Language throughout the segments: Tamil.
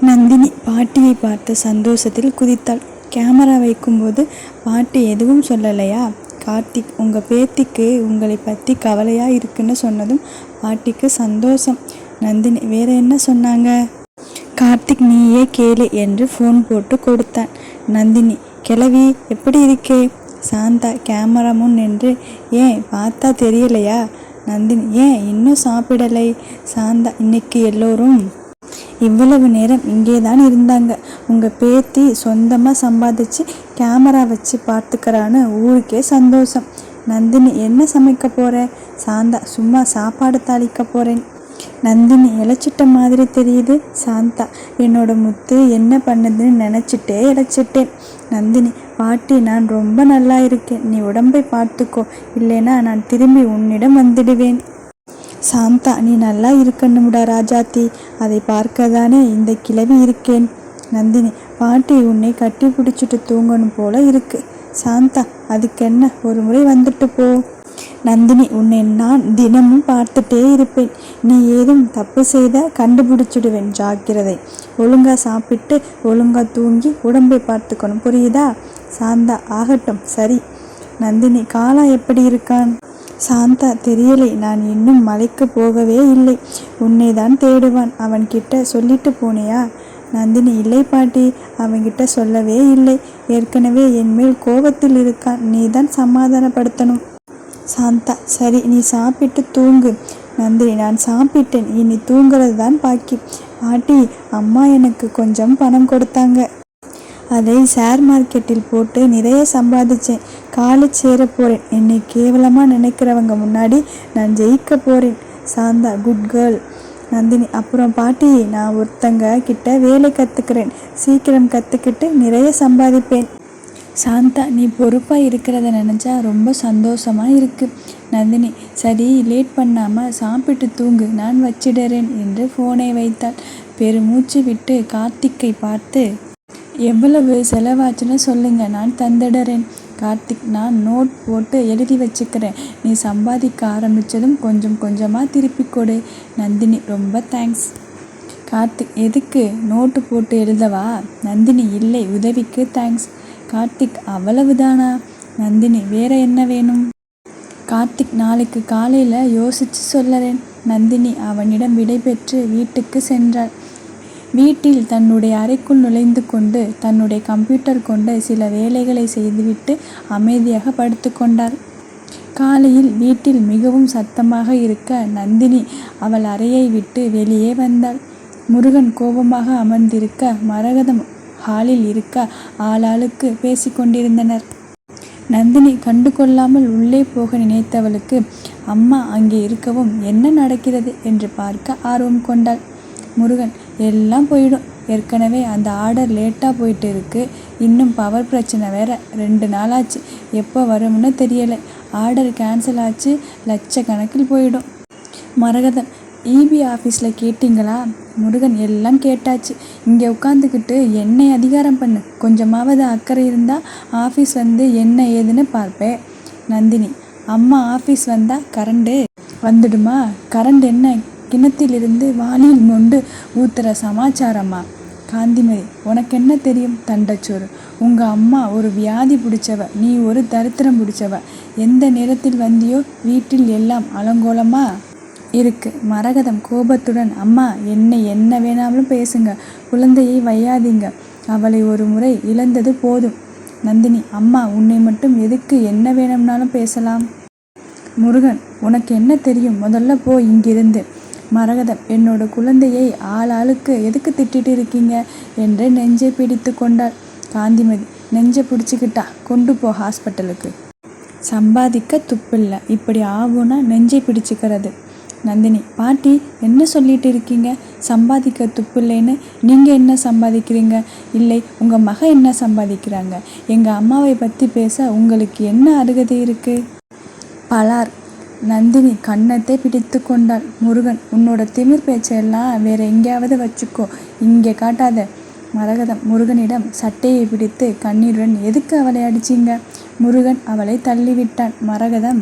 நந்தினி பாட்டியை பார்த்த சந்தோஷத்தில் குதித்தாள். கேமரா வைக்கும்போது பாட்டி எதுவும் சொல்லலையா? கார்த்திக் உங்கள் பேத்திக்கு உங்களை பற்றி கவலையாக இருக்குன்னு சொன்னதும் பாட்டிக்கு சந்தோஷம். நந்தினி வேற என்ன சொன்னாங்க? கார்த்திக் நீயே கேளு என்று ஃபோன் போட்டு கொடுத்தான். நந்தினி கிளவி எப்படி இருக்கே? சாந்தா கேமரா முன் நின்று ஏன் பார்த்தா தெரியலையா? நந்தினி ஏன் இன்னும் சாப்பிடலை? சாந்தா இன்னைக்கு எல்லோரும் இவ்வளவு நேரம் இங்கே தான் இருந்தாங்க. உங்கள் பேத்தி சொந்தமாக சம்பாதிச்சு கேமரா வச்சு பார்த்துக்கிறான்னு ஊருக்கே சந்தோஷம். நந்தினி என்ன சமைக்க போகிற? சாந்தா சும்மா சாப்பாடு தாளிக்க போகிறேன். நந்தினி இழைச்சிட்ட மாதிரி தெரியுது. சாந்தா என்னோட முத்து என்ன பண்ணுதுன்னு நினச்சிட்டே இழைச்சிட்டேன். நந்தினி பாட்டி நான் ரொம்ப நல்லா இருக்கேன், நீ உடம்பை பார்த்துக்கோ, இல்லைனா நான் திரும்பி உன்னிடம் வந்துடுவேன். சாந்தா நீ நல்லா இருக்கணும்டா ராஜாத்தி, அதை பார்க்க தானே இந்த கிழவி இருக்கேன். நந்தினி பாட்டி உன்னை கட்டி பிடிச்சிட்டு தூங்கணும் போல இருக்கு. சாந்தா அதுக்கென்ன, ஒரு முறை வந்துட்டு போ. நந்தினி உன்னை நான் தினமும் பார்த்துட்டே இருப்பேன், நீ ஏதும் தப்பு செய்த கண்டுபிடிச்சிடுவேன், ஜாக்கிரதை. ஒழுங்கா சாப்பிட்டு ஒழுங்கா தூங்கி உடம்பை பார்த்துக்கணும், புரியுதா? சாந்தா ஆகட்டும் சரி. நந்தினி காலா எப்படி இருக்கான்? சாந்தா தெரியலை, நான் இன்னும் மலைக்கு போகவே இல்லை, உன்னை தான் தேடுவான். அவன்கிட்ட சொல்லிட்டு போனியா? நந்தினி இல்லை பாட்டி, அவன்கிட்ட சொல்லவே இல்லை, ஏற்கனவே என் மேல் கோபத்தில் இருக்கான், நீ தான் சமாதானப்படுத்தணும். சாந்தா சரி நீ சாப்பிட்டு தூங்கு. நந்தினி நான் சாப்பிட்டேன், இனி தூங்குறது தான் பாக்கி. பாட்டி அம்மா எனக்கு கொஞ்சம் பணம் கொடுத்தாங்க, அதை ஷேர் மார்க்கெட்டில் போட்டு நிறைய சம்பாதிச்சேன், காலேஜ் சேர போகிறேன், என்னை கேவலமாக நினைக்கிறவங்க முன்னாடி நான் ஜெயிக்க போகிறேன். Shantha good girl. நந்தினி அப்புறம் பாட்டி நான் ஒருத்தங்க கிட்ட வேலை கற்றுக்கிறேன், சீக்கிரம் கற்றுக்கிட்டு நிறைய சம்பாதிப்பேன். சாந்தா நீ பொறுப்பாக இருக்கிறத நினச்சா ரொம்ப சந்தோஷமாக இருக்குது. நந்தினி சரி லேட் பண்ணாமல் சாப்பிட்டு தூங்கு, நான் வச்சிடுறேன் என்று ஃபோனை வைத்தாள். பெருமூச்சு விட்டு கார்த்திக்கை பார்த்து எவ்வளவு செலவாச்சுன்னு சொல்லுங்க, நான் தந்துடுறேன். கார்த்திக் நான் நோட் போட்டு எழுதி வச்சுக்கிறேன், நீ சம்பாதிக்க ஆரம்பித்ததும் கொஞ்சம் கொஞ்சமாக திருப்பி கொடு. நந்தினி ரொம்ப தேங்க்ஸ். கார்த்திக் எதுக்கு, நோட்டு போட்டு எழுதவா? நந்தினி இல்லை உதவிக்கு தேங்க்ஸ். கார்த்திக் அவ்வளவுதானா? நந்தினி வேற என்ன வேணும்? கார்த்திக் நாளைக்கு காலையில் யோசித்து சொல்லுறேன். நந்தினி அவனிடம் விடை பெற்று வீட்டுக்கு சென்றாள். வீட்டில் தன்னுடைய அறைக்குள் நுழைந்து கொண்டு தன்னுடைய கம்ப்யூட்டர் கொண்டு சில வேலைகளை செய்துவிட்டு அமைதியாக படுத்து கொண்டாள். காலையில் வீட்டில் மிகவும் சத்தமாக இருக்க நந்தினி அவள் அறையை விட்டு வெளியே வந்தாள். முருகன் கோபமாக அமர்ந்திருக்க மரகதம் ஹாலில் இருக்க ஆளாளுக்கு பேசிக்கொண்டிருந்தனர். நந்தினி கண்டு கொள்ளாமல் உள்ளே போக நினைத்தவளுக்கு அம்மா அங்கே இருக்கவும் என்ன நடக்கிறது என்று பார்க்க ஆர்வம் கொண்டாள். முருகன் எல்லாம் போயிடும், ஏற்கனவே அந்த ஆர்டர் லேட்டாக போயிட்டு இருக்கு, இன்னும் பவர் பிரச்சனை வேற 2 நாளாச்சு, எப்போ வரும்னு தெரியலை, ஆர்டர் கேன்சல் ஆச்சு, லட்சக்கணக்கில் போயிடும். மரகதம் இபி ஆஃபீஸில் கேட்டிங்களா? முருகன் எல்லாம் கேட்டாச்சு, இங்கே உட்காந்துக்கிட்டு என்னை அதிகாரம் பண்ணு, கொஞ்சமாவது அக்கறை இருந்தால் ஆஃபீஸ் வந்து என்ன ஏதுன்னு பார்ப்பேன். நந்தினி அம்மா ஆஃபீஸ் வந்தால் கரண்டு வந்துடுமா? கரண்ட் என்ன கிணத்திலிருந்து வாளியில் மொண்டு ஊத்துற சமாச்சாரமா? காந்திமதி உனக்கு என்ன தெரியும் தண்டச்சோறு, உங்கள் அம்மா ஒரு வியாதி பிடிச்சவ, நீ ஒரு தரித்திரம் பிடிச்சவ, எந்த நேரத்தில் வந்தியோ வீட்டில் எல்லாம் அலங்கோலமா இருக்கு. மரகதம் கோபத்துடன் அம்மா என்னை என்ன வேணாலும் பேசுங்க, குழந்தையை வையாதீங்க, அவளை ஒரு முறை இழந்தது போதும். நந்தினி அம்மா உன்னை மட்டும் எதுக்கு என்ன வேணும்னாலும் பேசலாம். முருகன் உனக்கு என்ன தெரியும், முதல்ல போ இங்கிருந்து. மரகதம் என்னோட குழந்தையை ஆளாளுக்கு எதுக்கு திட்டிட்டு இருக்கீங்க என்று நெஞ்சை பிடித்து கொண்டாள். காந்திமதி நெஞ்சை பிடிச்சிக்கிட்டா கொண்டு போ ஹாஸ்பிட்டலுக்கு, சம்பாதிக்க துப்பில்லை, இப்படி ஆகும்னா நெஞ்சை பிடிச்சிக்கிறது. நந்தினி பாட்டி என்ன சொல்லிட்டு இருக்கீங்க, சம்பாதிக்க துப்பில்லைன்னு நீங்கள் என்ன சம்பாதிக்கிறீங்க? இல்லை உங்கள் மகன் என்ன சம்பாதிக்கிறாங்க? எங்கள் அம்மாவை பற்றி பேச உங்களுக்கு என்ன அருகதை இருக்குது? பலார். நந்தினி கன்னத்தை பிடித்து கொண்டாள். முருகன் உன்னோட திமிர் பேச்செல்லாம் வேற எங்கேயாவது வச்சுக்கோ, இங்கே காட்டாத. மரகதம் முருகனிடம் சட்டையை பிடித்து கண்ணீருடன் எதுக்கு அவளை அடிச்சிங்க? முருகன் அவளை தள்ளிவிட்டான். மரகதம்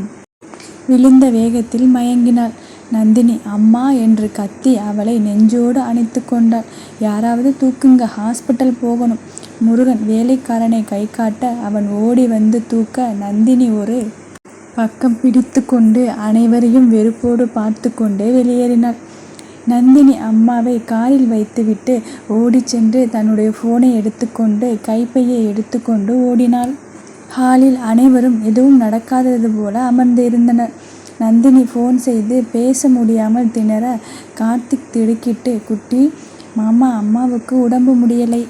விழுந்த வேகத்தில் மயங்கினாள். நந்தினி அம்மா என்று கத்தி அவளை நெஞ்சோடு அணைத்து கொண்டாள். யாராவது தூக்குங்க, ஹாஸ்பிட்டல் போகணும். முருகன் வேலைக்காரனை கை காட்ட அவன் ஓடி வந்து தூக்க நந்தினி ஒரு பக்கம் பிடித்து கொண்டு அனைவரையும் வெறுப்போடு பார்த்து கொண்டே வெளியேறினாள். நந்தினி அம்மாவை காரில் வைத்துவிட்டு ஓடி சென்று தன்னுடைய போனை எடுத்துக்கொண்டு கைப்பையை எடுத்துக்கொண்டு ஓடினாள். ஹாலில் அனைவரும் எதுவும் நடக்காதது போல அமர்ந்து இருந்தனர். நந்தினி ஃபோன் செய்து பேச முடியாமல் திணற கார்த்திக் திடுக்கிட்டு, குட்டி மாமா, அம்மாவுக்கு உடம்பு முடியலை.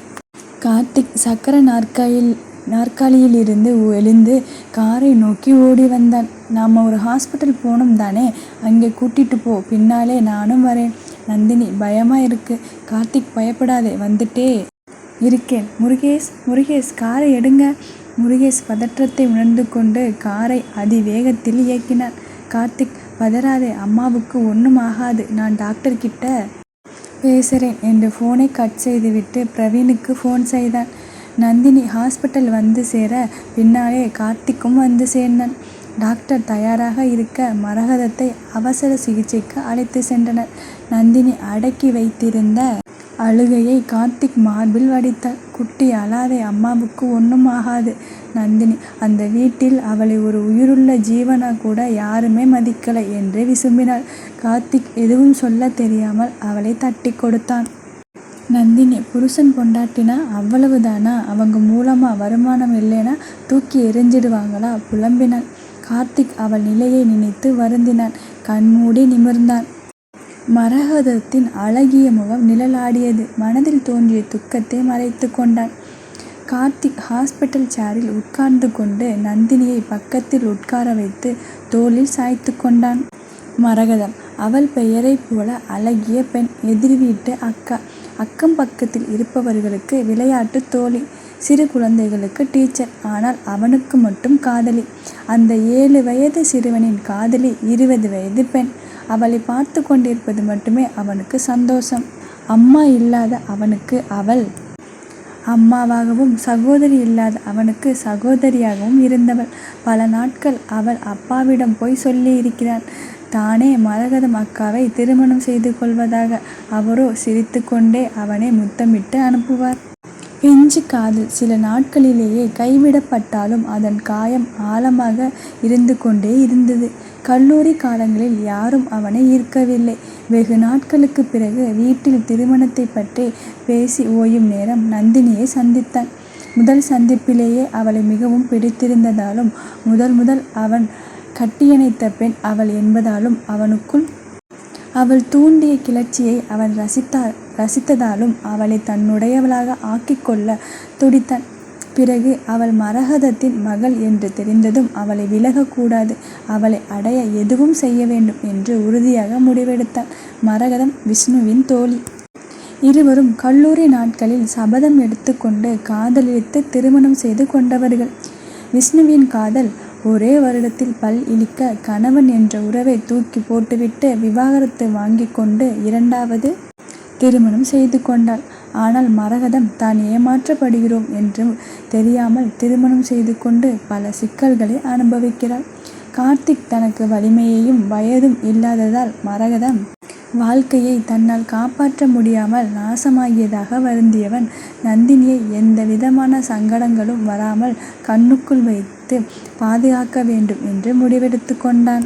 கார்த்திக் சக்கர நாற்காலியில் இருந்து எழுந்து காரை நோக்கி ஓடி வந்தான். நாம் ஒரு ஹாஸ்பிட்டல் போகணும் தானே, அங்கே கூட்டிட்டு போ, பின்னாலே நானும் வரேன். நந்தினி பயமா இருக்கு. கார்த்திக் பயப்படாதே, வந்துட்டே இருக்கேன். முருகேஷ் காரை எடுங்க. முருகேஷ் பதற்றத்தை உணர்ந்து கொண்டு காரை அதிவேகத்தில் இயக்கினார். கார்த்திக் பதறாதே, அம்மாவுக்கு ஒன்றும் ஆகாது, நான் டாக்டர் கிட்ட பேசுகிறேன் என்று ஃபோனை கட் செய்துவிட்டு பிரவீனுக்கு ஃபோன் செய்தான். நந்தினி ஹாஸ்பிட்டல் வந்து சேர பின்னாலே கார்த்திக்கும் வந்து சேர்ந்தான். டாக்டர் தயாராக இருக்க மரகதத்தை அவசர சிகிச்சைக்கு அழைத்து சென்றனர். நந்தினி அடக்கி வைத்திருந்த அழுகையை கார்த்திக் மார்பில் வடித்தாள். குட்டி அழாதே, அம்மாவுக்கு ஒன்றும் ஆகாது. நந்தினி அந்த வீட்டில் அவளை ஒரு உயிருள்ள ஜீவனா கூட யாருமே மதிக்கலை என்று விசும்பினாள். கார்த்திக் எதுவும் சொல்ல தெரியாமல் அவளை தட்டி கொடுத்தான். நந்தினி புருஷன் பொண்டாட்டினா அவ்வளவுதானா, அவங்க மூலமா வருமானம் இல்லைனா தூக்கி எறிஞ்சிடுவாங்களா புலம்பினாள். கார்த்திக் அவள் நிலையை நினைத்து வருந்தினான். கண்மூடி நிமிர்ந்தான். மரகதத்தின் அழகிய முகம் நிழலாடியது. மனதில் தோன்றிய துக்கத்தை மறைத்து கொண்டான். கார்த்திக் ஹாஸ்பிட்டல் சேரில் உட்கார்ந்து கொண்டு நந்தினியை பக்கத்தில் உட்கார வைத்து தோளில் சாய்த்து கொண்டான். மரகதம் அவள் பெயரைப் போல அழகிய பெண், எதிர் வீட்டு அக்கா, அக்கம் பக்கத்தில் இருப்பவர்களுக்கு விளையாட்டு தோழி, சிறு குழந்தைகளுக்கு டீச்சர். ஆனால் அவனுக்கு மட்டும் காதலி. அந்த 7 வயது சிறுவனின் காதலி 20 வயது பெண். அவளை பார்த்து கொண்டிருப்பது மட்டுமே அவனுக்கு சந்தோஷம். அம்மா இல்லாத அவனுக்கு அவள் அம்மாவாகவும், சகோதரி இல்லாத அவனுக்கு சகோதரியாகவும் இருந்தவள். பல நாட்கள் அவள் அப்பாவிடம் போய் சொல்லி இருக்கிறான், தானே மரகதம் அக்காவை திருமணம் செய்து கொள்வதாக. அவரோ சிரித்து கொண்டே அவனை முத்தமிட்டு அனுப்புவார். பிஞ்சு காதல் சில நாட்களிலேயே கைவிடப்பட்டாலும் அதன் காயம் ஆழமாக இருந்து கொண்டே இருந்தது. கல்லூரி காலங்களில் யாரும் அவனை ஈர்க்கவில்லை. வெகு நாட்களுக்கு பிறகு வீட்டில் திருமணத்தை பற்றி பேசி ஓயும் நேரம் நந்தினியை சந்தித்தான். முதல் சந்திப்பிலேயே அவளை மிகவும் பிடித்திருந்ததாலும், முதல் அவன் கட்டியணைத்த பெண் அவள் என்பதாலும், அவனுக்குள் அவள் தூண்டிய கிளர்ச்சியை அவன் ரசித்ததாலும் அவளை தன்னுடையவளாக ஆக்கிக்கொள்ள துடித்தான். பிறகு அவள் மரகதத்தின் மகள் என்று தெரிந்ததும் அவளை விலகக்கூடாது, அவளை அடைய எதுவும் செய்ய வேண்டும் என்று உறுதியாக முடிவெடுத்தான். மரகதம் விஷ்ணுவின் தோழி. இருவரும் கல்லூரி நாட்களில் சபதம் எடுத்துக்கொண்டு காதலித்து திருமணம் செய்து கொண்டவர்கள். விஷ்ணுவின் காதல் ஒரே வருடத்தில் பல் இழிக்க கணவன் என்ற உறவை தூக்கி போட்டுவிட்டு விவாகரத்து வாங்கி கொண்டு 2வது திருமணம் செய்து கொண்டாள். ஆனால் மரகதம் தான் ஏமாற்றப்படுகிறோம் என்று தெரியாமல் திருமணம் செய்து கொண்டு பல சிக்கல்களை அனுபவிக்கிறாள். கார்த்திக் தனக்கு வலிமையையும் வயதும் இல்லாததால் மரகதம் வாழ்க்கையை தன்னால் காப்பாற்ற முடியாமல் நாசமாகியதாக வருந்தியவன் நந்தினியை எந்த விதமான சங்கடங்களும் வராமல் கண்ணுக்குள் வைத்து பாதுகாக்க வேண்டும் என்று முடிவெடுத்து கொண்டான்.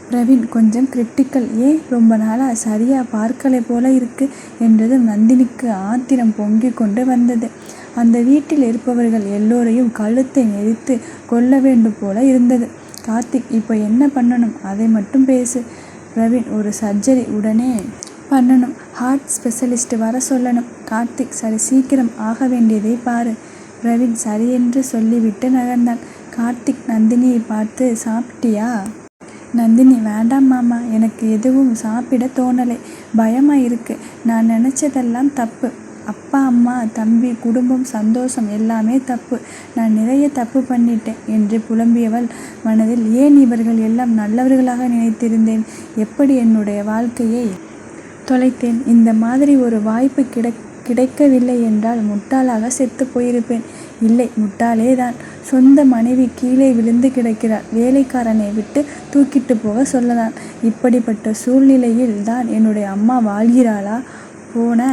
பிரவீன் கொஞ்சம் கிரிட்டிக்கல். ஏன் ரொம்ப நாளாக சரியா பார்க்கலை போல இருக்கு என்றதும் நந்தினிக்கு ஆத்திரம் பொங்கி கொண்டு வந்தது. அந்த வீட்டில் இருப்பவர்கள் எல்லோரையும் கழுத்தை நெரித்து கொள்ள வேண்டும் போல இருந்தது. கார்த்திக், இப்போ என்ன பண்ணணும், அதை மட்டும் பேசு. பிரவீன், ஒரு சர்ஜரி உடனே பண்ணணும், ஹார்ட் ஸ்பெஷலிஸ்ட் வர சொல்லணும். கார்த்திக், சரி, சீக்கிரம் ஆக வேண்டியதை பாரு. பிரவீன் சரியென்று சொல்லிவிட்டு நகர்ந்தான். கார்த்திக் நந்தினியை பார்த்து, சாப்பிட்டியா? நந்தினி, வேண்டாம் மாமா, எனக்கு எதுவும் சாப்பிட தோணலை, பயமாக இருக்கு. நான் நினச்சதெல்லாம் தப்பு. அப்பா, அம்மா, தம்பி, குடும்பம், சந்தோஷம் எல்லாமே தப்பு. நான் நிறைய தப்பு பண்ணிட்டேன் என்று புலம்பியவள் மனதில், ஏன் இவர்கள் எல்லாம் நல்லவர்களாக நினைத்திருந்தேன், எப்படி என்னுடைய வாழ்க்கையை தொலைத்தேன். இந்த மாதிரி ஒரு வாய்ப்பு கிடைக்கவில்லை என்றால் முட்டாளாக செத்து போயிருப்பேன். இல்லை, முட்டாளே தான். சொந்த மனைவி கீழே விழுந்து கிடக்கிறாள். வேலைக்காரனை விட்டு தூக்கிட்டு போக சொல்லலாம். இப்படிப்பட்ட சூழ்நிலையில் தான் என்னுடைய அம்மா வாழ்கிறாளா? போன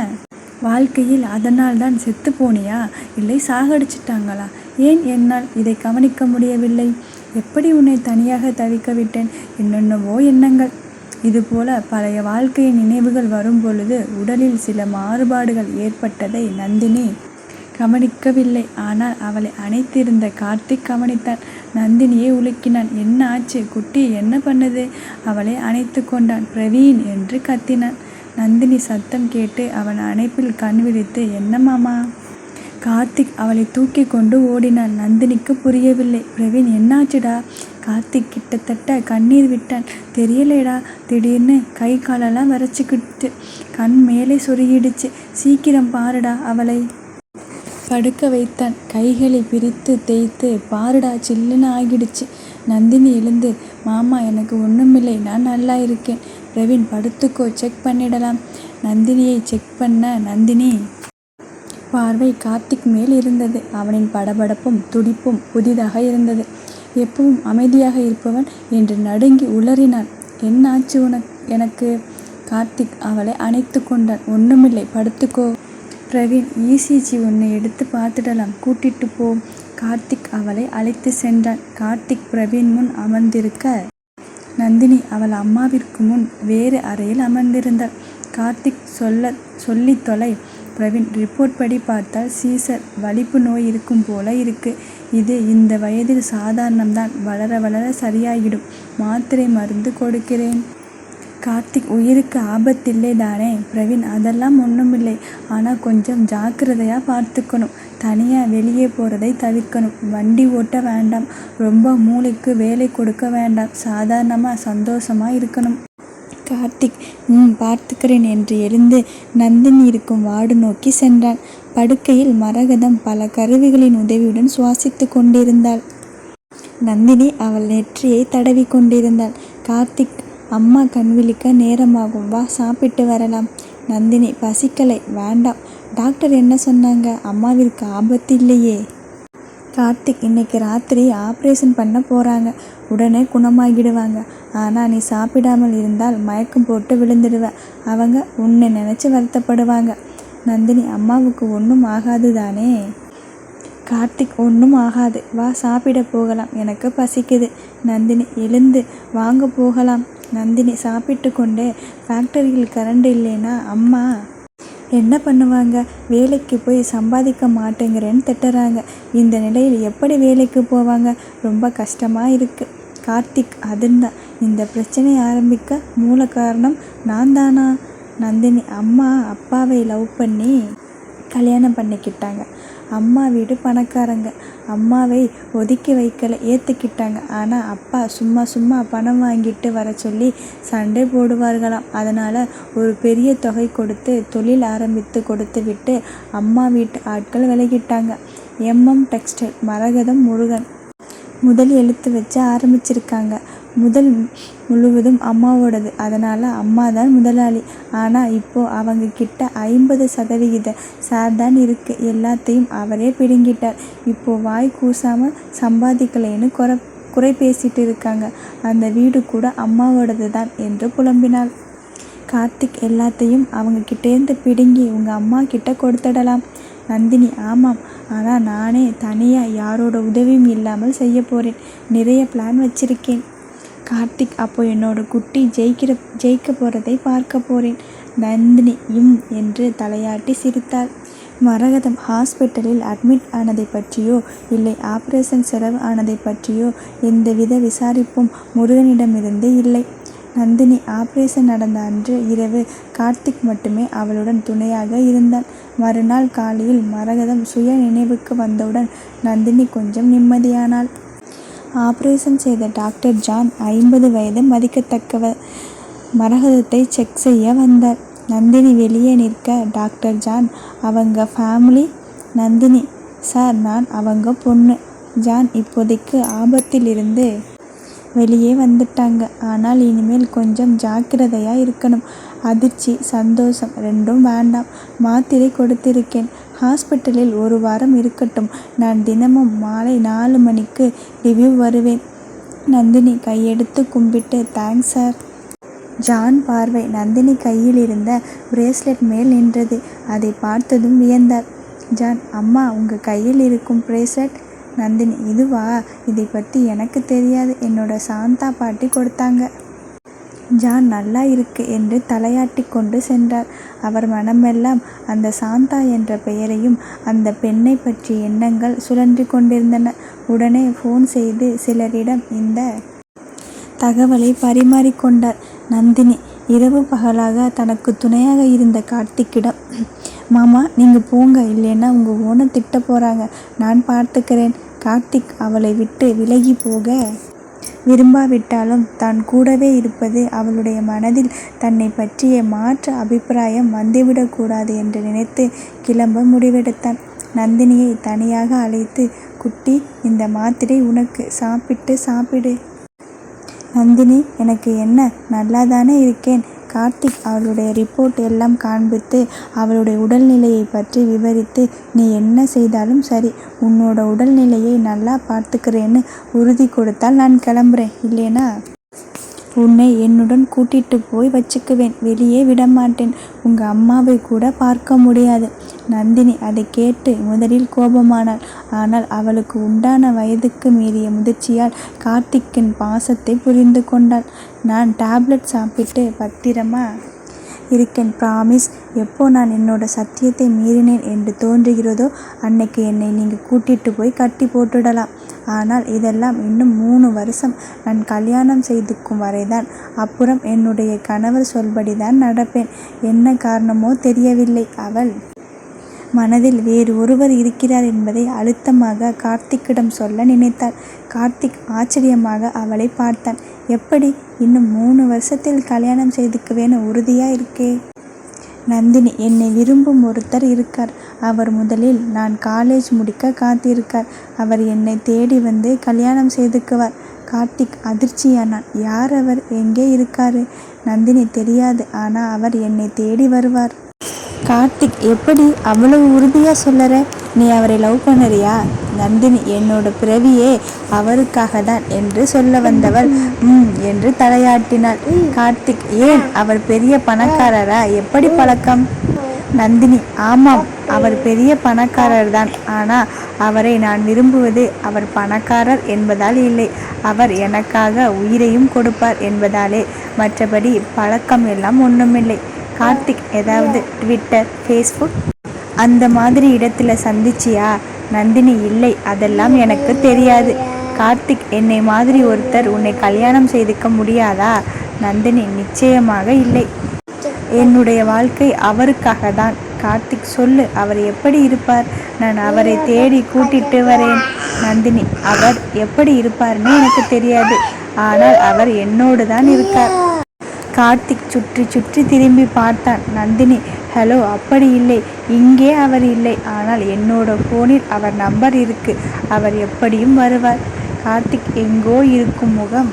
வாழ்க்கையில் அதனால் தான் செத்து போனியா? இல்லை சாகடிச்சிட்டாங்களா? ஏன் என்னால் இதை கவனிக்க முடியவில்லை? எப்படி உன்னை தனியாக தவிக்க விட்டேன்? என்னென்னவோ எண்ணங்கள். இதுபோல பழைய வாழ்க்கையின் நினைவுகள் வரும் பொழுது உடலில் சில மாறுபாடுகள் ஏற்பட்டதை நந்தினி கவனிக்கவில்லை. ஆனால் அவளை அணைத்திருந்த கார்த்திக் கவனித்தான். நந்தினியை உலுக்கினான். என்ன ஆச்சு குட்டி, என்ன பண்ணுது? அவளை அணைத்து கொண்டான். பிரவீன் என்று கத்தினான். நந்தினி சத்தம் கேட்டு அவன் அணைப்பில் கண் விழித்து, என்ன மாமா? கார்த்திக் அவளை தூக்கி கொண்டு ஓடினான். நந்தினிக்கு புரியவில்லை. பிரவீன், என்னாச்சுடா? கார்த்திக் கிட்டத்தட்ட கண்ணீர் விட்டான். தெரியலேடா, திடீர்னு கை காலெல்லாம் வரைச்சிக்கிட்டு கண் மேலே சொருகிடுச்சு. சீக்கிரம் பாருடா. அவளை படுக்க வைத்தான். கைகளை பிரித்து தேய்த்து, பாருடா, சில்லுன்னு ஆகிடுச்சு. நந்தினி எழுந்து, மாமா எனக்கு ஒன்றுமில்லை, நான் நல்லா இருக்கேன். பிரவீன், படுத்துக்கோ, செக் பண்ணிடலாம். நந்தினியை செக் பண்ண நந்தினி பார்வை கார்த்திக் மேல் இருந்தது. அவனின் படபடப்பும் துடிப்பும் புதிதாக இருந்தது. எப்பவும் அமைதியாக இருப்பவன் என்று நடுங்கி உளறினான். என்னாச்சு எனக்கு? கார்த்திக் அவளை அணைத்து கொண்டான். ஒன்றுமில்லை, படுத்துக்கோ. பிரவீன், இசிஜி ஒன்று எடுத்து பார்த்துடலாம், கூட்டிட்டு போ. கார்த்திக் அவளை அழைத்து சென்றான். கார்த்திக் பிரவீன் முன் அமர்ந்திருக்க நந்தினி அவள் அம்மாவிற்கு முன் வேறு அறையில் அமர்ந்திருந்தாள். கார்த்திக் சொல்லி தொலை. பிரவீன், ரிப்போர்ட் படி பார்த்தால் சீசர் வலிப்பு நோய் இருக்கும் போல இருக்கு. இது இந்த வயதில் சாதாரணம்தான், வளர வளர சரியாகிடும். மாத்திரை மருந்து கொடுக்கிறேன். கார்த்திக், உயிருக்கு ஆபத்தில்லை தானே? பிரவீன், அதெல்லாம் ஒன்றுமில்லை. ஆனால் கொஞ்சம் ஜாக்கிரதையாக பார்த்துக்கணும். தனியாக வெளியே போகிறதை தவிர்க்கணும். வண்டி ஓட்ட வேண்டாம். ரொம்ப மூளைக்கு வேலை கொடுக்க வேண்டாம். சாதாரணமாக சந்தோஷமாக இருக்கணும். கார்த்திக், பார்த்துக்கிறேன் என்று எழுந்து நந்தினி இருக்கும் வார்டு நோக்கி சென்றான். படுக்கையில் மரகதம் பல கருவிகளின் உதவியுடன் சுவாசித்து கொண்டிருந்தாள். நந்தினி அவள் நெற்றியை தடவி கொண்டிருந்தாள். கார்த்திக், அம்மா கண்விழிக்க நேரமாகும், வா சாப்பிட்டு வரலாம். நந்தினி, பசிக்கலை, வேண்டாம். டாக்டர் என்ன சொன்னாங்க? அம்மாவிற்கு ஆபத்து இல்லையே. கார்த்திக், இன்னைக்கு ராத்திரி ஆப்ரேஷன் பண்ண போகிறாங்க, உடனே குணமாகிடுவாங்க. ஆனால் நீ சாப்பிடாமல் இருந்தால் மயக்கம் போட்டு விழுந்துடுவ. அவங்க உன்னை நினச்சி வருத்தப்படுவாங்க. நந்தினி, அம்மாவுக்கு ஒன்றும் ஆகாது தானே? கார்த்திக், ஒன்றும் ஆகாது, வா சாப்பிட போகலாம், எனக்கு பசிக்குது. நந்தினி எழுந்து, வாங்க போகலாம். நந்தினி சாப்பிட்டு கொண்டே, ஃபேக்டரியில் கரண்ட் இல்லைன்னா அம்மா என்ன பண்ணுவாங்க? வேலைக்கு போய் சம்பாதிக்க மாட்டேங்கிறேன்னு திட்டுறாங்க. இந்த நிலையில் எப்படி வேலைக்கு போவாங்க? ரொம்ப கஷ்டமாக இருக்குது. கார்த்திக், அதுதான் இந்த பிரச்சனை ஆரம்பிக்க மூல காரணம் நான் தானா? நந்தினி, அம்மா அப்பாவை லவ் பண்ணி கல்யாணம் பண்ணிக்கிட்டாங்க. அம்மா வீடு பணக்காரங்க. அம்மாவை ஒதுக்கி வைக்கலை, ஏற்றுக்கிட்டாங்க. ஆனால் அப்பா சும்மா பணம் வாங்கிட்டு வர சொல்லி சண்டை போடுவார்களாம். அதனால் ஒரு பெரிய தொகை கொடுத்து தொழில் ஆரம்பித்து கொடுத்து விட்டு அம்மா வீட்டு ஆட்கள் விலகிட்டாங்க. MM டெக்ஸ்டைல், மரகதம் முருகன் முதல் எழுத்து வச்சு ஆரம்பிச்சிருக்காங்க. முதல் முழுவதும் அம்மாவோடது. அதனால் அம்மா தான் முதலாளி. ஆனால் இப்போது அவங்க கிட்ட 50% ஷேர் தான் இருக்குது. எல்லாத்தையும் அவரே பிடுங்கிட்டார். இப்போது வாய் கூசாமல் சம்பாதிக்கலைன்னு குறை பேசிட்டு இருக்காங்க. அந்த வீடு கூட அம்மாவோடது தான் என்று புலம்பினாள். கார்த்திக், எல்லாத்தையும் அவங்க கிட்டேருந்து பிடுங்கி உங்கள் அம்மா கிட்ட கொடுத்துடலாம். நந்தினி, ஆமாம், ஆனால் நானே தனியாக யாரோட உதவியும் இல்லாமல் செய்ய போகிறேன். நிறைய பிளான் வச்சுருக்கேன். கார்த்திக், அப்போ என்னோட குட்டி ஜெயிக்க போகிறதை பார்க்க போகிறேன். நந்தினி என்று தலையாட்டி சிரித்தாள். மரகதம் ஹாஸ்பிட்டலில் அட்மிட் ஆனதை பற்றியோ இல்லை ஆப்ரேஷன் செலவு ஆனதை பற்றியோ எந்தவித விசாரிப்பும் முருகனிடமிருந்து இல்லை. நந்தினி ஆப்ரேஷன் நடந்த அன்று இரவு கார்த்திக் மட்டுமே அவளுடன் துணையாக இருந்தான். மறுநாள் காலையில் மரகதம் சுய நினைவுக்கு வந்தவுடன் நந்தினி கொஞ்சம் நிம்மதியானாள். ஆப்ரேஷன் செய்த டாக்டர் ஜான் 50 வயது மதிக்கத்தக்கவர். மரகதத்தை செக் செய்ய வந்தார். நந்தினி வெளியே நிற்க, டாக்டர் ஜான், அவங்க ஃபேமிலி? நந்தினி, சார், நான் அவங்க பொண்ணு. ஜான், இப்போதைக்கு ஆபத்தில் இருந்து வெளியே வந்துட்டாங்க. ஆனால் இனிமேல் கொஞ்சம் ஜாக்கிரதையாக இருக்கணும். அதிர்ச்சி, சந்தோஷம் ரெண்டும் வேண்டாம். மாத்திரை கொடுத்திருக்கேன். ஹாஸ்பிட்டலில் 1 வாரம் இருக்கட்டும். நான் தினமும் மாலை 4 மணிக்கு ரிவ்யூ வருவேன். நந்தினி கையெடுத்து கும்பிட்டு தேங்க்ஸ் சார். ஜான் பார்வை நந்தினி கையில் இருந்த பிரேஸ்லெட் மேல் நின்றது. அதை பார்த்ததும் வியந்தார். ஜான், அம்மா, உங்கள் கையில் இருக்கும் பிரேஸ்லெட்? நந்தினி, இதுவா? இதை பற்றி எனக்கு தெரியாது. என்னோட சாந்தா பாட்டி கொடுத்தாங்க. ஜான் நல்லா இருக்கு என்று தலையாட்டி கொண்டு சென்றார். அவர் மனமெல்லாம் அந்த சாந்தா என்ற பெயரையும் அந்த பெண்ணை பற்றிய எண்ணங்கள் சுழன்று கொண்டிருந்தன. உடனே ஃபோன் செய்து சிலரிடம் இந்த தகவலை பரிமாறிக்கொண்டார். நந்தினி இரவு பகலாக தனக்கு துணையாக இருந்த கார்த்திக்கிடம், மாமா நீங்கள் போங்க, இல்லைன்னா உங்கள் ஓனர் திட்ட போகிறாங்க, நான் பார்த்துக்கிறேன். கார்த்திக் அவளை விட்டு விலகி போக விரும்பாவிட்டாலும் தான் கூடவே இருப்பது அவளுடைய மனதில் தன்னை பற்றிய மாற்று அபிப்பிராயம் வந்துவிடக்கூடாது என்று நினைத்து கிளம்ப முடிவெடுத்தான். நந்தினியை தனியாக அழைத்து, குட்டி, இந்த மாத்திரை உனக்கு, சாப்பிடு. நந்தினி, எனக்கு என்ன, நல்லாதானே இருக்கேன். கார்த்திக் அவளுடைய ரிப்போர்ட் எல்லாம் காண்பித்து அவளுடைய உடல்நிலையை பற்றி விவரித்து, நீ என்ன செய்தாலும் சரி, உன்னோட உடல்நிலையை நல்லா பார்த்துக்கிறேன்னு உறுதி கொடுத்தால் நான் கிளம்புறேன். இல்லைனா உன்னை என்னுடன் கூட்டிட்டு போய் வச்சுக்குவேன். வெளியே விடமாட்டேன். உங்கள் அம்மாவை கூட பார்க்க முடியாது. நந்தினி அதை கேட்டு முதலில் கோபமானாள். ஆனால் அவளுக்கு உண்டான வயதுக்கு மீறிய முதிர்ச்சியால் கார்த்திக்கின் பாசத்தை புரிந்து கொண்டாள். நான் டேப்லெட் சாப்பிட்டு பத்திரமா இருக்கேன், ப்ராமிஸ். எப்போ நான் என்னோட சத்தியத்தை மீறினேன் என்று தோன்றுகிறதோ அன்னைக்கு என்னை நீங்கள் கூட்டிட்டு போய் கட்டி போட்டுடலாம். ஆனால் இதெல்லாம் இன்னும் 3 வருஷம் நான் கல்யாணம் செய்துக்கும் வரைதான். அப்புறம் என்னுடைய கணவர் சொல்படிதான் நடப்பேன். என்ன காரணமோ தெரியவில்லை. அவள் மனதில் வேறு ஒருவர் இருக்கிறார் என்பதை அழுத்தமாக கார்த்திக்கிடம் சொல்ல நினைத்தாள். கார்த்திக் ஆச்சரியமாக அவளை பார்த்தான். எப்படி, இன்னும் 3 வருஷத்தில் கல்யாணம் செய்துக்குவேன்னு உறுதியா இருக்கே? நந்தினி, என்னை விரும்பும் ஒருத்தர் இருக்கார். அவர் முதலில் நான் காலேஜ் முடிக்க காத்திருக்கார். அவர் என்னை தேடி வந்து கல்யாணம் செய்துக்குவார். கார்த்திக் அதிர்ச்சியானான். யார் அவர்? எங்கே இருக்காரு? நந்தினி, தெரியாது. ஆனால் அவர் என்னை தேடி வருவார். கார்த்திக், எப்படி அவ்வளவு உறுதியாக சொல்லற? நீ அவரை லவ் பண்ணுறியா? நந்தினி, என்னோட பிறவியே அவருக்காக தான் என்று சொல்ல வந்தவள் என்று தலையாட்டினாள். கார்த்திக், ஏன்? அவர் பெரிய பணக்காரரா? எப்படி பழக்கம்? நந்தினி, ஆமாம், அவர் பெரிய பணக்காரர் தான். ஆனால் அவரை நான் விரும்புவது அவர் பணக்காரர் என்பதால் இல்லை, அவர் எனக்காக உயிரையும் கொடுப்பார் என்பதாலே. மற்றபடி பழக்கம் எல்லாம் ஒன்றுமில்லை. கார்த்திக், ஏதாவது ட்விட்டர், ஃபேஸ்புக் அந்த மாதிரி இடத்துல சந்திச்சியா? நந்தினி, இல்லை, அதெல்லாம் எனக்கு தெரியாது. கார்த்திக், என்னை மாதிரி ஒருத்தர் உன்னை கல்யாணம் செய்துக்க முடியாதா? நந்தினி, நிச்சயமாக இல்லை. என்னுடைய வாழ்க்கை அவருக்காக தான். கார்த்திக், சொல்லு, அவர் எப்படி இருப்பார்? நான் அவரை தேடி கூட்டிட்டு வரேன். நந்தினி, அவர் எப்படி இருப்பார்னு எனக்கு தெரியாது. ஆனால் அவர் என்னோடு தான் இருக்கார். கார்த்திக் சுற்றி சுற்றி திரும்பி பார்த்தான். நந்தினி, ஹலோ, அப்படி இல்லை, இங்கே அவர் இல்லை. ஆனால் என்னோட ஃபோனில் அவர் நம்பர் இருக்கு. அவர் எப்படியும் வருவார். கார்த்திக் எங்கோ இருக்கும் முகம்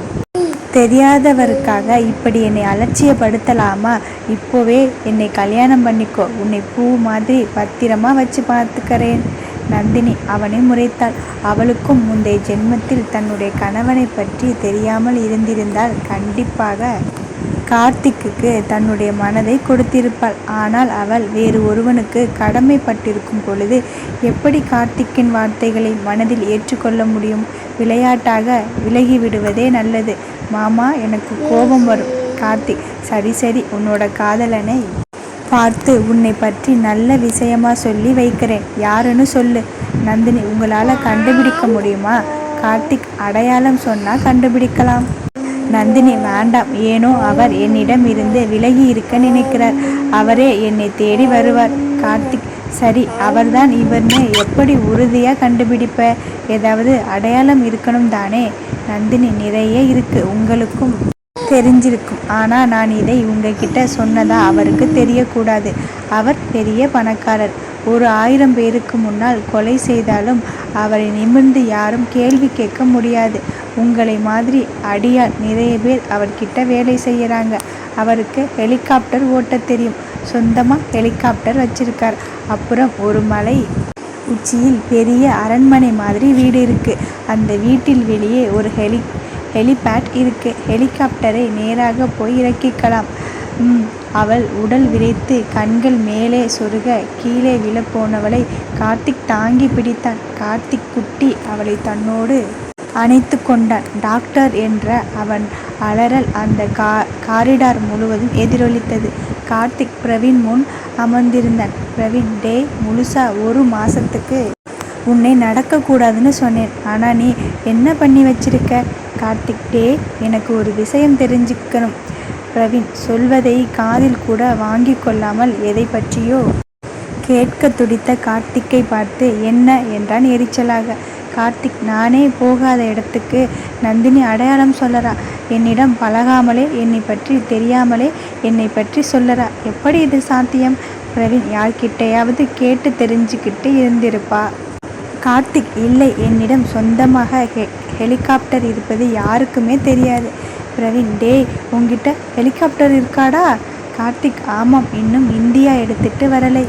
தெரியாதவருக்காக இப்படி என்னை அலட்சியப்படுத்தலாமா? இப்போவே என்னை கல்யாணம் பண்ணிக்கோ. உன்னை பூ மாதிரி பத்திரமா வச்சு பார்த்துக்கிறேன். நந்தினி அவனை முறைத்தாள். அவளுக்கும் முந்தைய ஜென்மத்தில் தன்னுடைய கணவனை பற்றி தெரியாமல் இருந்திருந்தால் கண்டிப்பாக கார்த்திக்கு தன்னுடைய மனதை கொடுத்திருப்பாள். ஆனால் அவள் வேறு ஒருவனுக்கு கடமைப்பட்டிருக்கும் பொழுது எப்படி கார்த்திக்கின் வார்த்தைகளை மனதில் ஏற்றுக்கொள்ள முடியும்? விளையாட்டாக விலகிவிடுவதே நல்லது. மாமா, எனக்கு கோபம் வரும். கார்த்திக், சரி, உன்னோட காதலனை பார்த்து உன்னை பற்றி நல்ல விஷயமா சொல்லி வைக்கிறேன். யாருன்னு சொல்லு. நந்தினி, உங்களால் கண்டுபிடிக்க முடியுமா? கார்த்திக், அடையாளம் சொன்னால் கண்டுபிடிக்கலாம். நந்தினி, வேண்டாம். ஏனோ அவர் என்னிடம் இருந்து விலகி இருக்க நினைக்கிறார். அவரே என்னை தேடி வருவார். கார்த்திக், சரி, அவர்தான் இவர்னு எப்படி உறுதியாக கண்டுபிடிப்ப? ஏதாவது அடையாளம் இருக்கணும் தானே? நந்தினி, நிறைய இருக்கு, உங்களுக்கும் தெரிஞ்சிருக்கும். ஆனால் நான் இதை உங்ககிட்ட சொன்னதா அவருக்கு தெரியக்கூடாது. அவர் பெரிய பணக்காரர். ஒரு 1000 பேருக்கு முன்னால் கொலை செய்தாலும் அவரை நிமிர்ந்து யாரும் கேள்வி கேட்க முடியாது. உங்களை மாதிரி அடியால் நிறைய பேர் அவர்கிட்ட வேலை செய்கிறாங்க. அவருக்கு ஹெலிகாப்டர் ஓட்ட தெரியும். சொந்தமாக ஹெலிகாப்டர் வச்சிருக்கார். அப்புறம் ஒரு மலை உச்சியில் பெரிய அரண்மனை மாதிரி வீடு இருக்கு. அந்த வீட்டில் வெளியே ஒரு ஹெலிபேட் இருக்கு. ஹெலிகாப்டரை நேராக போய் இறக்கிக்கலாம். அவள் உடல் விரைத்து கண்கள் மேலே சொருக கீழே விழப்போனவளை கார்த்திக் தாங்கி பிடித்தான். கார்த்திக் குட்டி அவளை தன்னோடு அணைத்து கொண்டான். டாக்டர் என்ற அவன் அலறல் அந்த காரிடார் முழுவதும் எதிரொலித்தது. கார்த்திக் பிரவீன் முன் அமர்ந்திருந்தான். பிரவீன், டே, முழுசா 1 மாசத்துக்கு உன்னை நடக்கக்கூடாதுன்னு சொன்னேன். ஆனால் நீ என்ன பண்ணி வச்சிருக்க? கார்த்திக், டே, எனக்கு ஒரு விஷயம் தெரிஞ்சுக்கணும். பிரவீன் சொல்வதை காதில் கூட வாங்கி கொள்ளாமல் எதை பற்றியோ கேட்க துடித்த கார்த்திக்கை பார்த்து என்ன என்றான் எரிச்சலாக. கார்த்திக், நானே போகாத இடத்துக்கு நந்தினி அடையாளம் சொல்லறா. என்னிடம் பழகாமலே, என்னை பற்றி தெரியாமலே என்னை பற்றி சொல்லறா. எப்படி இது சாத்தியம்? பிரவீன், யார்கிட்டையாவது கேட்டு தெரிஞ்சுக்கிட்டு இருந்திருப்பா. கார்த்திக், இல்லை, என்னிடம் சொந்தமாக ஹெலிகாப்டர் இருப்பது யாருக்குமே தெரியாது. பிரவீன், டே, உங்ககிட்ட ஹெலிகாப்டர் இருக்காடா? கார்த்திக், ஆமாம், இன்னும் இந்தியா எடுத்துட்டு வரலை.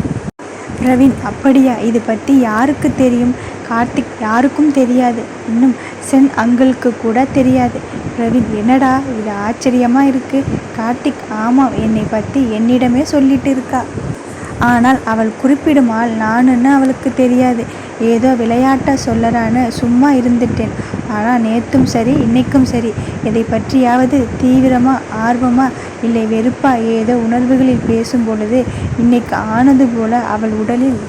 பிரவீன், அப்படியா? இது பற்றி யாருக்கு தெரியும்? கார்த்திக், யாருக்கும் தெரியாது. இன்னும் சென் அங்கிளுக்கு கூட தெரியாது. பிரவீன், என்னடா இது ஆச்சரியமாக இருக்கு. கார்த்திக், ஆமாம், என்னை பற்றி என்னிடமே சொல்லிட்டு இருக்கா. ஆனால் அவள் குறிப்பிடும் ஆள் நானுன்னு அவளுக்கு தெரியாது. ஏதோ விளையாட்ட சொல்லறான்னு சும்மா இருந்துட்டேன். ஆனால் நேற்றும் சரி, இன்னைக்கும் சரி, எதை பற்றியாவது தீவிரமாக, ஆர்வமாக, இல்லை வெறுப்பாக ஏதோ உணர்வுகளில் பேசும் பொழுது இன்னைக்கு ஆனது போல அவள் உடலில்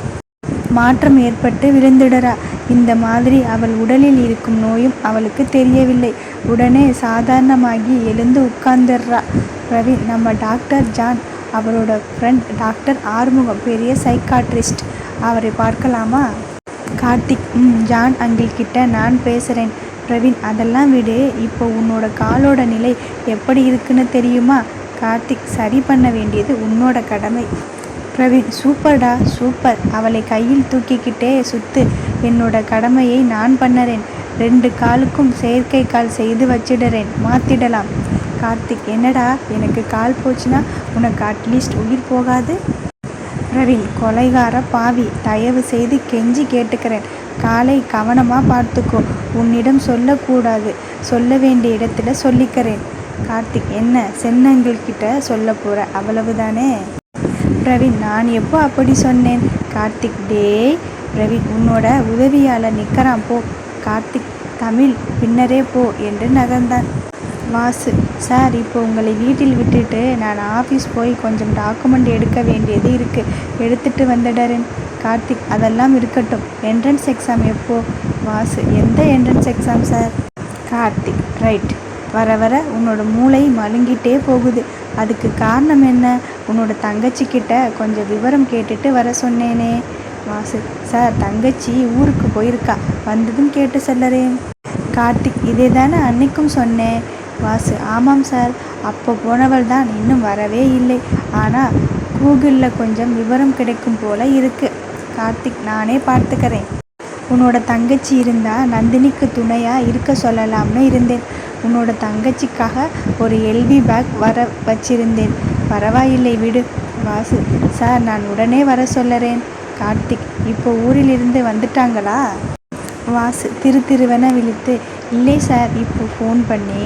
மாற்றம் ஏற்பட்டு விழுந்துடறா. இந்த மாதிரி அவள் உடலில் இருக்கும் நோயும் அவளுக்கு தெரியவில்லை. உடனே சாதாரணமாகி எழுந்து உட்கார்ந்துடுறா. பிரவீன், நம்ம டாக்டர் ஜான், அவரோட ஃப்ரெண்ட் டாக்டர் ஆறுமுகம், பெரிய சைக்காட்ரிஸ்ட், அவரை பார்க்கலாமா? கார்த்திக், ஜான் அங்கிள் கிட்ட நான் பேசுகிறேன். பிரவீன், அதெல்லாம் விடு. இப்போ உன்னோட காலோட நிலை எப்படி இருக்குன்னு தெரியுமா? கார்த்திக், சரி பண்ண வேண்டியது உன்னோட கடமை. பிரவீன், சூப்பர்டா, சூப்பர். அவளை கையில் தூக்கிக்கிட்டே சுத்து. என்னோட கடமையை நான் பண்ணுறேன். 2 காலுக்கும் செயற்கை கால் செய்து வச்சிடுறேன். மாற்றிடலாம். கார்த்திக், என்னடா, எனக்கு கால் போச்சுன்னா உனக்கு அட்லீஸ்ட் உயிர் போகாது? பிரவீன், கொலைகார பாவி, தயவு செய்து கெஞ்சி கேட்டுக்கிறேன். காலை கவனமாக பார்த்துக்கோ. உன்னிடம் சொல்லக்கூடாது, சொல்ல வேண்டிய இடத்துல சொல்லிக்கிறேன். கார்த்திக், என்ன, சென்னங்கள்கிட்ட சொல்ல போகிற, அவ்வளவுதானே? பிரவீன், நான் எப்போ அப்படி சொன்னேன்? கார்த்திக், டேய் பிரவீன், உன்னோட உதவியாளர் நிற்கிறான், போ. கார்த்திக், தமிழ், பின்னரே போ என்று நகர்ந்தான். வாசு, சார், இப்போ உங்களை வீட்டில் விட்டுட்டு நான் ஆஃபீஸ் போய் கொஞ்சம் டாக்குமெண்ட் எடுக்க வேண்டியது இருக்குது, எடுத்துகிட்டு வந்துடுறேன். கார்த்திக், அதெல்லாம் இருக்கட்டும். என்ட்ரன்ஸ் எக்ஸாம் எப்போ? வாசு, எந்த entrance exam sir? Karthik, right. வர வர உன்னோட மூளை மழுங்கிட்டே போகுது. அதுக்கு காரணம் என்ன? உன்னோட தங்கச்சிக்கிட்ட கொஞ்சம் விவரம் கேட்டுட்டு வர சொன்னேனே. வாசு, சார், தங்கச்சி ஊருக்கு போயிருக்கா, வந்ததும் கேட்டு செல்லறேன். கார்த்திக், இதே தானே அன்னைக்கும் சொன்னேன். வாசு, ஆமாம் சார், அப்போ போனவள் தான், இன்னும் வரவே இல்லை. ஆனால் கூகுளில் கொஞ்சம் விவரம் கிடைக்கும் போல இருக்குது. கார்த்திக், நானே பார்த்துக்கிறேன். உன்னோட தங்கச்சி இருந்தால் நந்தினிக்கு துணையாக இருக்க சொல்லலாம்னு இருந்தேன். உன்னோட தங்கச்சிக்காக ஒரு எல்வி பேக் வர வச்சிருந்தேன். பரவாயில்லை, விடு. வாசு, சார், நான் உடனே வர சொல்லறேன். கார்த்திக், இப்போ ஊரிலிருந்து வந்துட்டாங்களா? வாசு திருவென விழித்து, இல்லை சார், இப்போ ஃபோன் பண்ணி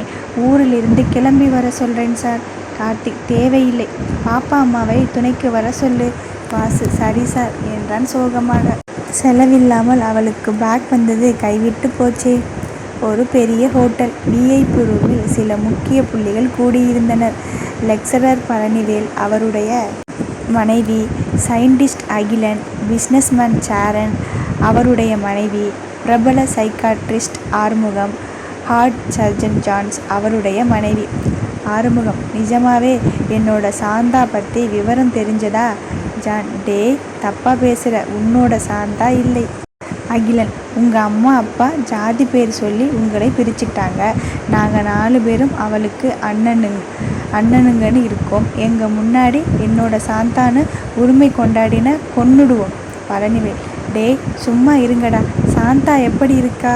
ஊரிலிருந்து கிளம்பி வர சொல்கிறேன் சார். கார்த்திக், தேவையில்லை, பாப்பா அம்மாவை துணைக்கு வர சொல்லு. வாசு, சரி சார் என்றான் சோகமாக. செலவில்லாமல் அவளுக்கு பேக் வந்தது கைவிட்டு போச்சே. ஒரு பெரிய ஹோட்டல். விஐபி ரூமில் சில முக்கிய புள்ளிகள் கூடியிருந்தனர். லெக்சரர் பழனிவேல், அவருடைய மனைவி சயின்டிஸ்ட் அகிலன், பிஸ்னஸ்மேன் சேரன், அவருடைய மனைவி பிரபல psychiatrist Arumugam, heart surgeon Johns, அவருடைய மனைவி. ஆறுமுகம், நிஜமாவே என்னோட சாந்தா பற்றி விவரம் தெரிஞ்சதா? ஜான், டே, தப்பாக பேசுகிற, உன்னோட சாந்தா இல்லை. அகிலன், உங்கள் அம்மா அப்பா ஜாதி பேர் சொல்லி உங்களை பிரிச்சுட்டாங்க. நாங்கள் 4 பேரும் அவளுக்கு அண்ணனுங்கன்னு இருக்கோம். எங்கள் முன்னாடி என்னோட சாந்தான்னு உரிமை கொண்டாடின கொன்னுடுவோம். பழனிவேல், டே, சும்மா இருங்கடா. சாந்தா எப்படி இருக்கா?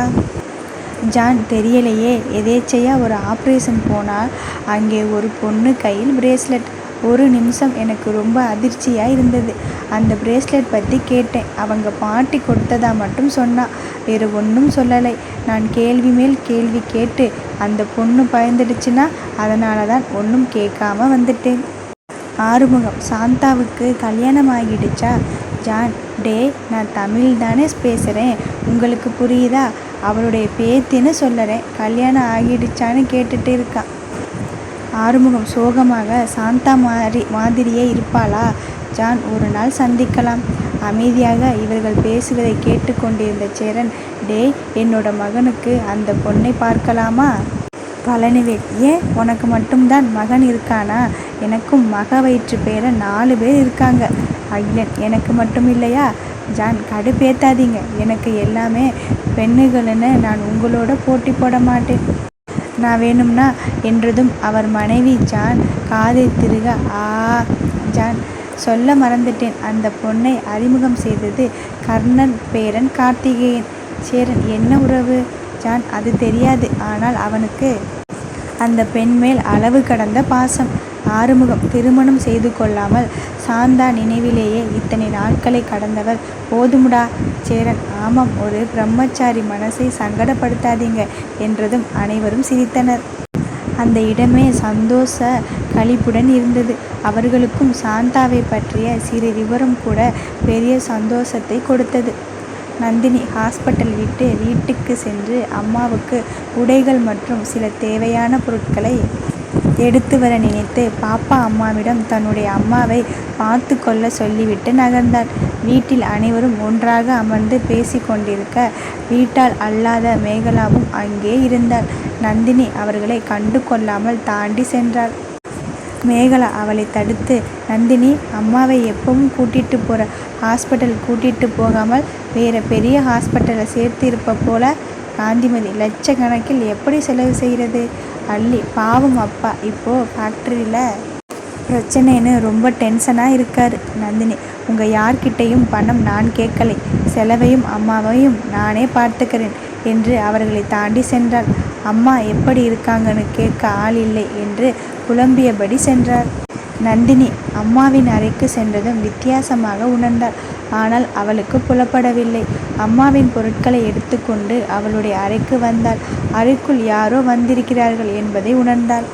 ஜான் தெரியலையே, எதேச்சையா ஒரு ஆப்ரேஷன் போனால் அங்கே ஒரு பொண்ணு கையில் பிரேஸ்லெட். ஒரு நிமிஷம் எனக்கு ரொம்ப அதிர்ச்சியாக இருந்தது. அந்த பிரேஸ்லெட் பற்றி கேட்டேன். அவங்க பாட்டி கொடுத்ததா மட்டும் சொன்னா, வேறு ஒன்றும் சொல்லலை. நான் கேள்வி மேல் கேள்வி கேட்டு அந்த பொண்ணு பயந்துடுச்சுன்னா அதனால தான் ஒன்றும் கேட்காம வந்துட்டேன். ஆறுமுகம், சாந்தாவுக்கு கல்யாணம் ஆகிடுச்சா? ஜான், டே, நான் தமிழ் தானே பேசுகிறேன், உங்களுக்கு புரியுதா? அவளுடைய பேத்தின்னு சொல்லறேன், கல்யாணம் ஆகிடுச்சான்னு கேட்டுட்டு இருக்கா. ஆறுமுகம் சோகமாக, சாந்தா மாதிரியே இருப்பாளா? ஜான், ஒரு நாள் சந்திக்கலாம். அமைதியாக இவர்கள் பேசுவதை கேட்டு கொண்டிருந்த சேரன், டே, என்னோட மகனுக்கு அந்த பொண்ணை பார்க்கலாமா? பழனிவேல், ஏன், உனக்கு மட்டும்தான் மகன் இருக்கானா? எனக்கும் மக வயிற்று பேர 4 பேர் இருக்காங்க. அகிலன், எனக்கு மட்டும் இல்லையா? ஜான், கடுப்பேத்தாதீங்க, எனக்கு எல்லாமே பெண்ணுகள்னு நான் உங்களோட போட்டி போட மாட்டேன். நான் வேணும்னா என்றதும் அவர் மனைவி ஜான் காதை திருக, ஆ. ஜான், சொல்ல மறந்துட்டேன், அந்த பொண்ணை அறிமுகம் செய்தது கர்ணன் பேரன் கார்த்திகேயன். சேரன், என்ன உறவு? ஜான், அது தெரியாது, ஆனால் அவனுக்கு அந்த பெண் மேல் அளவு கடந்த பாசம். ஆறுமுகம், திருமணம் செய்து கொள்ளாமல் சாந்தா நினைவிலேயே இத்தனை நாட்களை கடந்தவர் போதுமுடா. சேரன், ஆமாம், ஒரு பிரம்மச்சாரி மனசை சங்கடப்படுத்தாதீங்க என்றதும் அனைவரும் சிரித்தனர். அந்த இடமே சந்தோஷ களிப்புடன் இருந்தது. அவர்களுக்கும் சாந்தாவை பற்றிய சிறு விவரம் கூட பெரிய சந்தோஷத்தை கொடுத்தது. நந்தினி ஹாஸ்பிட்டல் விட்டு வீட்டுக்கு சென்று அம்மாவுக்கு உடைகள் மற்றும் சில தேவையான பொருட்களை எடுத்து வர நினைத்து பாப்பா அம்மாவிடம் தன்னுடைய அம்மாவை பார்த்து கொள்ள சொல்லிவிட்டு நகர்ந்தாள். வீட்டில் அனைவரும் ஒன்றாக அமர்ந்து பேசி கொண்டிருக்க வீட்டால் அல்லாத மேகலாவும் அங்கே இருந்தாள். நந்தினி அவர்களை கண்டு கொள்ளாமல் தாண்டி சென்றாள். மேகலா அவளை தடுத்து, நந்தினி, அம்மாவை எப்பவும் கூட்டிகிட்டு போகிற ஹாஸ்பிட்டல் கூட்டிகிட்டு போகாமல் வேறு பெரிய ஹாஸ்பிட்டலில் சேர்த்து இருப்ப போல. காந்திமதி, லட்சக்கணக்கில் எப்படி செலவு செய்கிறது? அள்ளி, பாவம் அப்பா, இப்போது ஃபேக்ட்ரியில் பிரச்சனைன்னு ரொம்ப டென்ஷனாக இருக்கார். நந்தினி, உங்கள் யார்கிட்டையும் பணம் நான் கேட்கலை, செலவையும் அம்மாவையும் நானே பார்த்துக்கிறேன் என்று அவர்களை தாண்டி சென்றாள். அம்மா எப்படி இருக்காங்கன்னு கேட்க ஆள் இல்லை என்று புலம்பியபடி சென்றார். நந்தினி அம்மாவின் அறைக்கு சென்றதும் வித்தியாசமாக உணர்ந்தாள். ஆனால் அவளுக்கு புலப்படவில்லை. அம்மாவின் பொருட்களை எடுத்துக்கொண்டு அவளுடைய அறைக்கு வந்தாள். அறைக்குள் யாரோ வந்திருக்கிறார்கள் என்பதை உணர்ந்தாள்.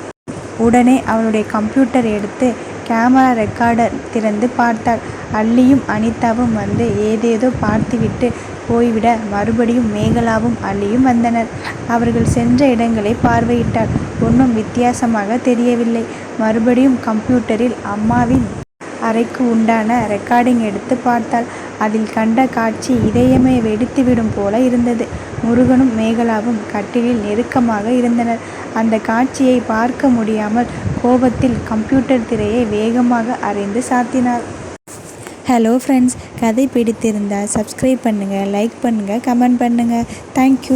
உடனே அவளுடைய கம்ப்யூட்டர் எடுத்து கேமரா ரெக்கார்டர் திறந்து பார்த்தாள். அள்ளியும் அனிதாவும் வந்து ஏதேதோ பார்த்துவிட்டு போய்விட மறுபடியும் மேகலாவும் அள்ளியும் வந்தனர். அவர்கள் சென்ற இடங்களை பார்வையிட்டாள். ஒன்றும் வித்தியாசமாக தெரியவில்லை. மறுபடியும் கம்ப்யூட்டரில் அம்மாவின் அறைக்கு உண்டான ரெக்கார்டிங் எடுத்து பார்த்தாள். அதில் கண்ட காட்சி இதயமே வெடித்துவிடும் போல இருந்தது. முருகனும் மேகலாவும் கட்டிலில் நெருக்கமாக இருந்தனர். அந்த காட்சியை பார்க்க முடியாமல் கோபத்தில் கம்ப்யூட்டர் திரையை வேகமாக அறைந்து சாத்தினார். ஹலோ ஃப்ரெண்ட்ஸ், கதை பிடித்திருந்தால் சப்ஸ்கிரைப் பண்ணுங்கள், லைக் பண்ணுங்கள், கமெண்ட் பண்ணுங்கள். தேங்க்யூ.